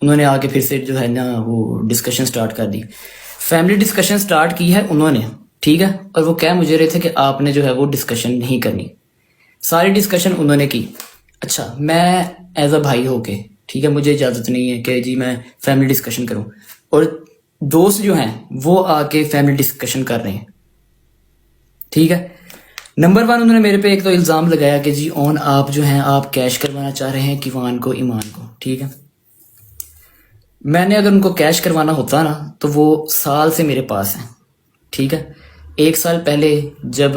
उन्होंने आके फिर से जो है ना वो डिस्कशन स्टार्ट कर दी। फैमिली डिस्कशन स्टार्ट की है उन्होंने, ठीक है, और वो कह मुझे रहे थे कि आपने जो है वो डिस्कशन नहीं करनी। सारी डिस्कशन उन्होंने की। अच्छा, मैं एज अ भाई होके, ठीक है, मुझे इजाज़त नहीं है कि जी मैं फैमिली डिस्कशन करूं, और दोस्त जो हैं वो आके फैमिली डिस्कशन कर रहे हैं, ठीक है। नंबर वन, उन्होंने मेरे पे एक तो इल्ज़ाम लगाया कि जी ऑन आप जो हैं आप कैश करवाना चाह रहे हैं किवान को, ईमान को, ठीक है। मैंने अगर उनको कैश करवाना होता ना तो वो साल से मेरे पास हैं, ठीक है। एक साल पहले जब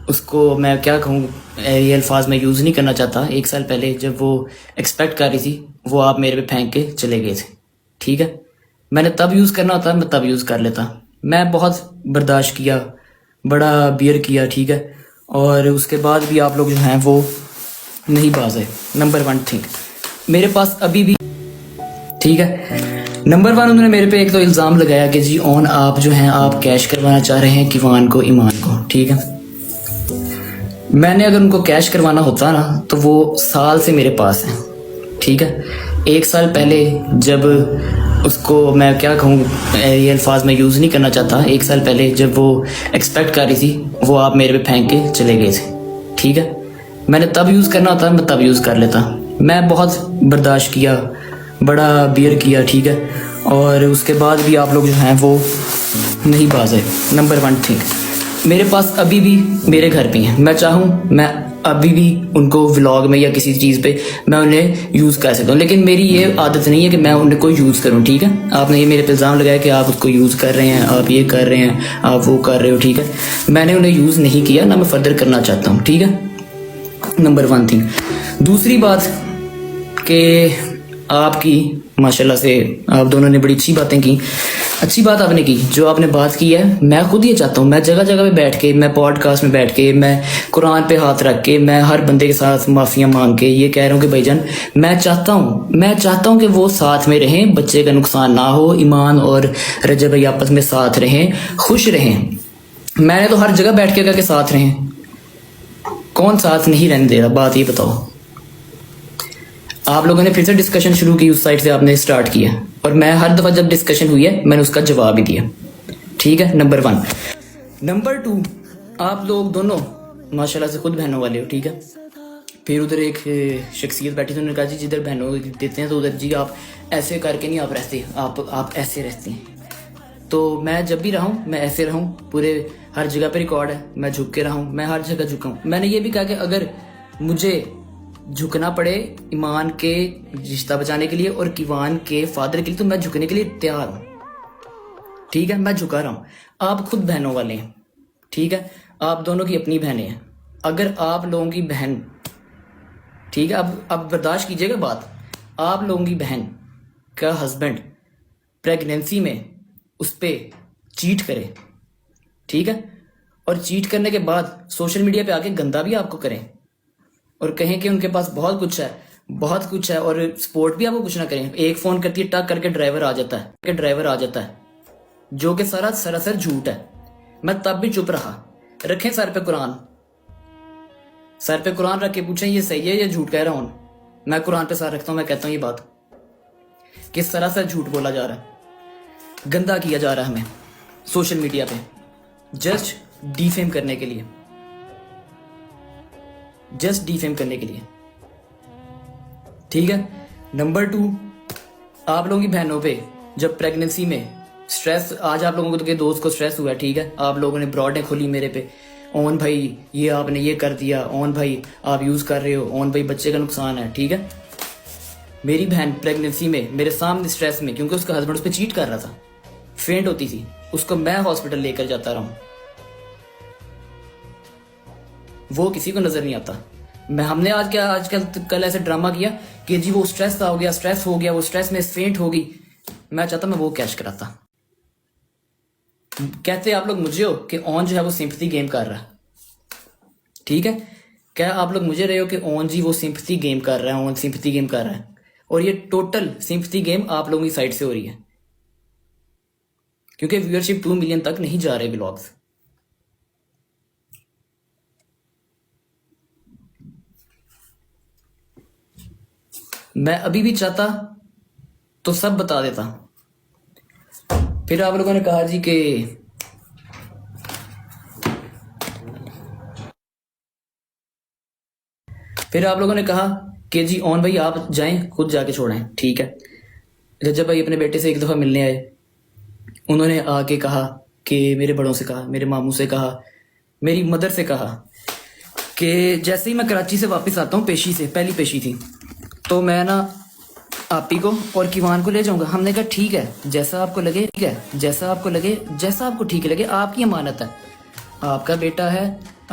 उसको, मैं क्या कहूँ, ये अल्फाज मैं यूज़ नहीं करना चाहता, एक साल पहले जब वो एक्सपेक्ट कर रही थी वो आप मेरे पे फेंक के चले गए थे, ठीक है। मैंने तब यूज़ करना होता मैं तब यूज़ कर लेता। मैं बहुत बर्दाश्त किया, बड़ा बियर किया, ठीक है, और उसके बाद भी आप लोग जो हैं वो नहीं बाज है। नंबर वन थिंग मेरे पास अभी भी, ठीक है। नंबर वन, उन्होंने मेरे पे एक तो इल्ज़ाम लगाया कि जी ऑन आप जो हैं आप कैश करवाना चाह रहे हैं किवान को, ईमान को, ठीक है। मैंने अगर उनको कैश करवाना होता ना तो वो साल से मेरे पास हैं, ठीक है। एक साल पहले जब उसको, मैं क्या कहूँ, ये अल्फाज मैं यूज़ नहीं करना चाहता, एक साल पहले जब वो एक्सपेक्ट कर रही थी वो आप मेरे पे फेंक के चले गए थे, ठीक है। मैंने तब यूज़ करना होता मैं तब यूज़ कर लेता। मैं बहुत बर्दाश्त किया, बड़ा बियर किया, ठीक है, और उसके बाद भी आप लोग जो हैं वो नहीं बाज है। नंबर वन थिंग मेरे पास अभी भी मेरे घर पे हैं। मैं चाहूँ मैं अभी भी उनको व्लॉग में या किसी चीज़ पे मैं उन्हें यूज़ कर सकता हूँ, लेकिन मेरी ये आदत नहीं है कि मैं उनको यूज़ करूँ, ठीक है। आपने ये मेरे पे इल्ज़ाम लगाया कि आप उसको यूज़ कर रहे हैं, आप ये कर रहे हैं, आप वो कर रहे हो, ठीक है। मैंने उन्हें यूज़ नहीं किया, ना मैं फर्दर करना चाहता हूँ, ठीक है। Number one thing. दूसरी बात कि आपकी माशाल्लाह से आप दोनों ने बड़ी अच्छी बातें की। अच्छी बात आपने की, जो आपने बात की है, मैं खुद ये चाहता हूँ, मैं जगह जगह पे बैठ के, मैं पॉडकास्ट में बैठ के, मैं कुरान पे हाथ रख के, मैं हर बंदे के साथ माफ़ियाँ मांग के ये कह रहा हूँ कि भाईजान मैं चाहता हूँ कि वो साथ में रहें, बच्चे का नुकसान ना हो, ईमान और रजब भाई आपस में साथ रहें, खुश रहें। मैंने तो हर जगह बैठ के कहा कि साथ रहें, कौन साथ नहीं रहने दे रहा, बात ये बताओ। आप लोगों ने फिर से डिस्कशन शुरू की, उस साइड से आपने स्टार्ट किया, और मैं हर दफ़ा जब डिस्कशन हुई है मैंने उसका जवाब ही दिया, ठीक है। Number one. नंबर टू, आप लोग दोनों माशाल्लाह से खुद बहनों वाले हो, ठीक है। फिर उधर एक शख्सियत बैठी थी, उन्होंने कहा जी जिधर बहनों देते हैं तो उधर जी आप ऐसे करके नहीं आप रहते, आप ऐसे रहते हैं। तो मैं जब भी रहूँ मैं ऐसे रहूँ, पूरे हर जगह पे रिकॉर्ड है, मैं झुक के रहूँ, मैं हर जगह झुका हूँ। मैंने ये भी कहा कि अगर मुझे झुकना पड़े ईमान के रिश्ता बचाने के लिए और किवान के फादर के लिए तो मैं झुकने के लिए तैयार हूँ, ठीक है। मैं झुका रहा हूँ। आप खुद बहनों वाले हैं, ठीक है, आप दोनों की अपनी बहनें हैं। अगर आप लोगों की बहन, ठीक है, अब बर्दाश्त कीजिएगा बात, आप लोगों की बहन का हस्बैंड प्रेगनेंसी में उस पर चीट करे, ठीक है, और चीट करने के बाद सोशल मीडिया पे आके गंदा भी आपको करें और कहें कि उनके पास बहुत कुछ है, बहुत कुछ है, और सपोर्ट भी आपको कुछ ना करें, एक फोन करती है टक करके ड्राइवर आ जाता है, जो कि सारा सरासर झूठ है। मैं तब भी चुप रहा। रखें सर पे कुरान रख के पूछें ये सही है या झूठ कह रहा हूं। मैं कुरान पे सर रखता हूं, मैं कहता हूं ये बात कि सरासर झूठ बोला जा रहा है, गंदा किया जा रहा है हमें सोशल मीडिया पे, जस्ट डिफेम करने के लिए, ठीक है। नंबर टू, आप लोगों की बहनों पे जब प्रेगनेंसी में स्ट्रेस, आज आप लोगों को तो के दोस्त को स्ट्रेस हुआ, ठीक है, आप लोगों ने ब्रॉडें खोली मेरे पे, ओन भाई ये आपने ये कर दिया, ओन भाई आप यूज कर रहे हो, ओन भाई बच्चे का नुकसान है, ठीक है। मेरी बहन प्रेगनेंसी में मेरे सामने स्ट्रेस में, क्योंकि उसका हस्बैंड उस पर चीट कर रहा था, फेंट होती थी, उसको मैं हॉस्पिटल लेकर जाता रहा हूं, वो किसी को नजर नहीं आता। हमने आजकल कल ऐसे ड्रामा किया कि जी वो स्ट्रेस हो गया, वो स्ट्रेस में फेंट होगी। मैं चाहता मैं वो कैश कराता। कहते आप लोग मुझे हो कि ऑन जो है वो सिंपथी गेम कर रहा है, ठीक है। क्या आप लोग मुझे रहे हो कि ऑन जी वो सिंपथी गेम कर रहा है, ऑन सिंपथी गेम कर रहा है, और ये टोटल सिंपथी गेम आप लोगों की साइड से हो रही है, क्योंकि व्यूअरशिप 2 मिलियन तक नहीं जा रहे ब्लॉग्स। मैं अभी भी चाहता तो सब बता देता। फिर आप लोगों ने कहा जी कि फिर आप लोगों ने कहा कि जी ओन भाई आप जाएं, खुद जाके छोड़ें। ठीक है, रजब भाई अपने बेटे से एक दफ़ा मिलने आए। उन्होंने आके कहा कि मेरे बड़ों से कहा, मेरे मामू से कहा, मेरी मदर से कहा कि जैसे ही मैं कराची से वापस आता हूँ, पेशी से, पहली पेशी थी, तो मैं ना आपी को और किवान को ले जाऊंगा। हमने कहा ठीक है, जैसा आपको लगे, ठीक है, जैसा आपको लगे, जैसा आपको ठीक लगे, आपकी अमानत है, आपका बेटा है,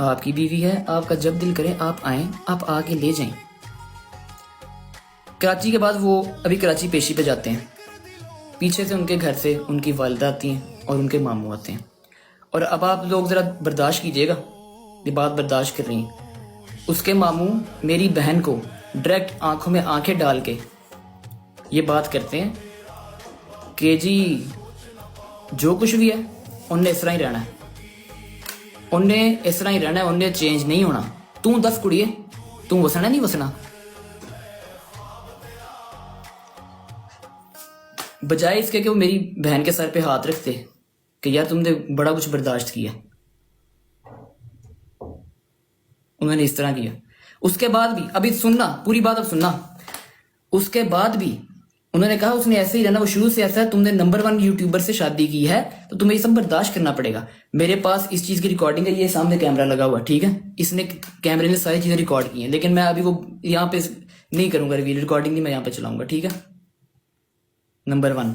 आपकी बीवी है, आपका जब दिल करे आप आएं, आप आके ले जाएं। कराची के बाद वो अभी कराची पेशी पे जाते हैं। पीछे से उनके घर से उनकी वालिदा आती हैं और उनके मामू आते हैं। और अब आप लोग ज़रा बर्दाश्त कीजिएगा, ये बात बर्दाश्त कर रही हैं। उसके मामू मेरी बहन को डायरेक्ट आंखों में आंखें डाल के ये बात करते हैं कि जी जो कुछ भी है उनने इस तरह ही रहना है, उनने इस तरह ही रहना है, उनने चेंज नहीं होना। तू दस कुड़िए, तू वसना नहीं वसना। बजाय इसके कि वो मेरी बहन के सर पे हाथ रखते कि यार तुमने बड़ा कुछ बर्दाश्त किया, उन्होंने इस तरह किया। उसके बाद भी, अभी सुनना पूरी बात, अब सुनना। उसके बाद भी उन्होंने कहा उसने ऐसे ही रहना, वो शुरू से ऐसा है, तुमने नंबर 1 यूट्यूबर से शादी की है तो तुम्हें ये सब बर्दाश्त करना पड़ेगा। मेरे पास इस चीज़ की रिकॉर्डिंग है, ये सामने कैमरा लगा हुआ, ठीक है, इसने कैमरे ने सारी चीज़ें रिकॉर्ड की हैं, लेकिन मैं अभी वो यहाँ पे नहीं करूँगा, रिकॉर्डिंग नहीं मैं यहाँ पे चलाऊंगा, ठीक है। नंबर 1,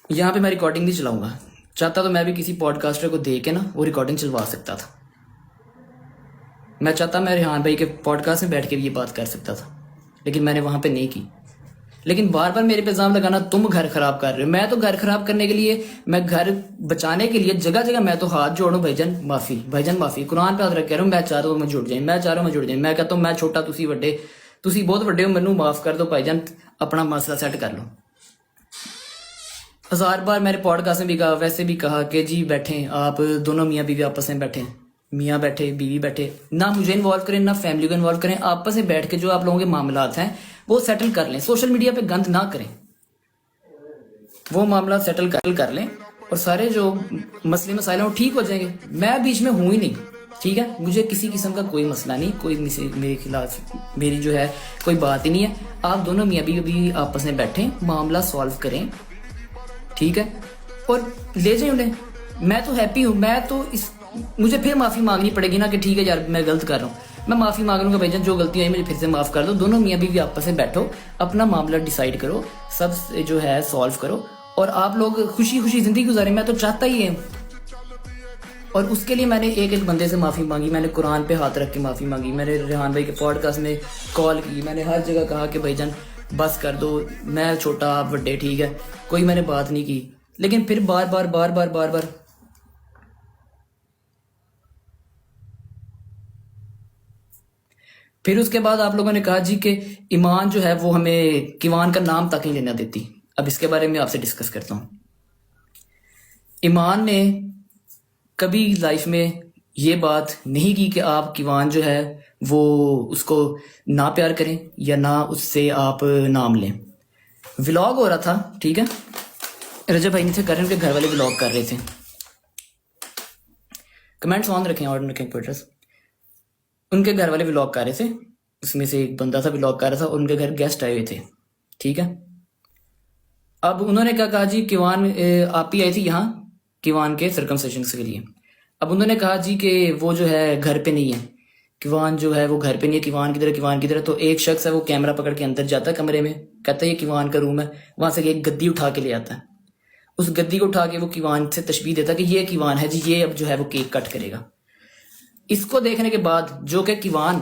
यहाँ पे मैं रिकॉर्डिंग नहीं चलाऊंगा। चाहता तो मैं भी किसी पॉडकास्टर को दे के ना वो रिकॉर्डिंग चलवा सकता था। मैं चाहता मैं रेहान भाई के पॉडकास्ट में बैठ के भी ये बात कर सकता था, लेकिन मैंने वहां पे नहीं की। लेकिन बार बार मेरे पे इल्जाम लगाना तुम घर खराब कर रहे हो। मैं तो घर खराब करने के लिए, मैं घर बचाने के लिए जगह जगह मैं तो हाथ जोड़ू, भाईजान माफी, भाईजान माफी, कुरान पे हाथ रख कह रहा हूँ, मैं चाह रहा हूँ मैं जुड़ जाए, मैं चाह रहा हूँ मैं जुड़ जाए। मैं कहता हूँ मैं छोटा, तुसी वड्डे, तुसी बहुत वड्डे हो, मैनू माफ कर दो भाईजान, अपना मसला सेट कर लो। 1000 बार मैंने पॉडकास्ट में भी कहा, वैसे भी कहा कि जी बैठे आप दोनों मियाँ बीवी आपस में बैठे, मियाँ बैठे, बीवी बैठे, ना मुझे इन्वॉल्व करें ना फैमिली को इन्वॉल्व करें, आपस में बैठ के जो आप लोगों के मामलात हैं वो सेटल कर लें। सोशल मीडिया पे गंद ना करें, वो मामला सेटल कर लें और सारे जो मसले मसाइल हैं वो ठीक हो जाएंगे। मैं बीच में हूँ ही नहीं, ठीक है, मुझे किसी किस्म का कोई मसला नहीं, कोई मेरे खिलाफ मेरी जो है कोई बात ही नहीं है। आप दोनों मियाँ बीवी आपस में बैठें, मामला सॉल्व करें, ठीक है, और ले जाए उन्हें। मैं तो हैप्पी हूँ। मैं तो मुझे फिर माफ़ी मांगनी पड़ेगी ना कि ठीक है यार मैं गलत कर रहा हूँ, मैं माफ़ी मांग लूँगा, भाईजान जो गलती आई मुझे फिर से माफ़ कर दो। दोनों मियाँ बीवी आपस में बैठो, अपना मामला डिसाइड करो, सब जो है सॉल्व करो और आप लोग खुशी खुशी ज़िंदगी गुजारें। मैं तो चाहता ही है, और उसके लिए मैंने एक एक बंदे से माफ़ी मांगी, मैंने कुरान पे हाथ रख के माफ़ी मांगी, मैंने रेहान भाई के पॉडकास्ट में कॉल की, मैंने हर जगह कहा कि भाईजान बस कर दो, मैं छोटा आप बड़े, ठीक है, कोई मैंने बात नहीं की। लेकिन फिर बार बार बार बार बार बार फिर उसके बाद आप लोगों ने कहा जी कि ईमान जो है वो हमें किवान का नाम तक नहीं लेना देती। अब इसके बारे में आपसे डिस्कस करता हूँ। ईमान ने कभी लाइफ में ये बात नहीं की कि आप किवान जो है वो उसको ना प्यार करें या ना उससे आप नाम लें। व्लॉग हो रहा था, ठीक है, रजब भाई नीचे कर रहे हैं, उनके घर वाले व्लॉग कर रहे थे। कमेंट्स ऑन रखें और रखें ट्विटर्स। उनके घर वाले व्लॉग कर रहे थे, उसमें से एक बंदा था व्लॉग कर रहा था और उनके घर गेस्ट आए हुए थे, ठीक है। अब उन्होंने क्या कहा जी, किवान आप ही आई थी यहाँ किवान के सर्कमसिशन के लिए। अब उन्होंने कहा जी कि वो जो है घर पे नहीं है, किवान जो है वो घर पे नहीं है, किवान की तरह, किवान की तरह। तो एक शख्स है वो कैमरा पकड़ के अंदर जाता है कमरे में, कहता है ये किवान का रूम है, वहां से एक गद्दी उठा के ले आता है। उस गद्दी को उठा के वो किवान से तशबीह देता कि ये किवान है जी, ये अब जो है वो केक कट करेगा। इसको देखने के बाद जो कि किवान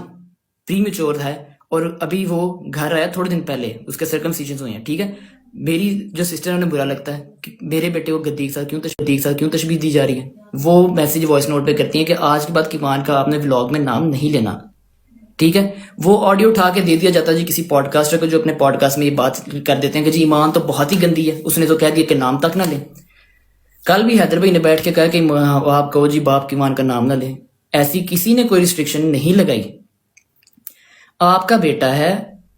प्रीमेच्योर है और अभी वो घर आया थोड़े दिन पहले, उसके सर्कमसिशन हुए हैं, ठीक है, मेरी जो सिस्टर है उन्हें बुरा लगता है कि मेरे बेटे को गद्दी के साथ क्यों तशबीह दी जा रही है। वो मैसेज वॉइस नोट पे करती है कि आज के बाद किवान का आपने व्लॉग में नाम नहीं लेना, ठीक है। वो ऑडियो उठा के दे दिया जाता है जी किसी पॉडकास्टर को, जो अपने पॉडकास्ट में ये बात कर देते हैं कि जी ईमान तो बहुत ही गंदी है, उसने तो कह दिया कि नाम तक ना ले। कल भी हैदर भाई ने बैठ के कहा कि आप कहो जी बाप किवान का नाम ना ले। ऐसी किसी ने कोई रिस्ट्रिक्शन नहीं लगाई। आपका बेटा है,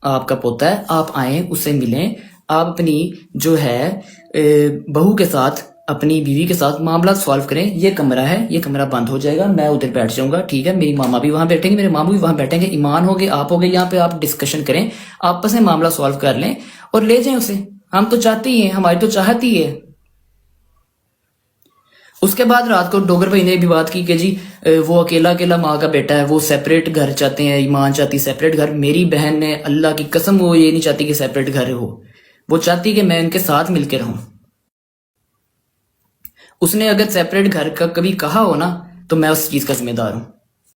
आपका पोता है, आप आए, उससे मिलें, आप अपनी जो है बहू के साथ, अपनी बीवी के साथ मामला सॉल्व करें। ये कमरा है, ये कमरा बंद हो जाएगा, मैं उधर बैठ जाऊंगा, ठीक है, मेरी मामा भी वहां बैठेंगे, मेरे मामू भी वहां बैठेंगे, ईमान हो गए, आप हो गए, यहाँ पे आप डिस्कशन करें, आपस में मामला सॉल्व कर लें और ले जाएं उसे। हम तो चाहते ही हैं, हमारी तो चाहत ही है। उसके बाद रात को डोगर भाई ने भी बात की कि जी वो अकेला अकेला माँ का बेटा है, वो सेपरेट घर चाहते हैं, ईमान चाहती सेपरेट घर। मेरी बहन ने, अल्लाह की कसम, वो ये नहीं चाहती कि सेपरेट घर हो, वो चाहती कि मैं उनके साथ मिलकर रहूं। उसने अगर सेपरेट घर का कभी कहा हो ना, तो मैं उस चीज का जिम्मेदार हूं।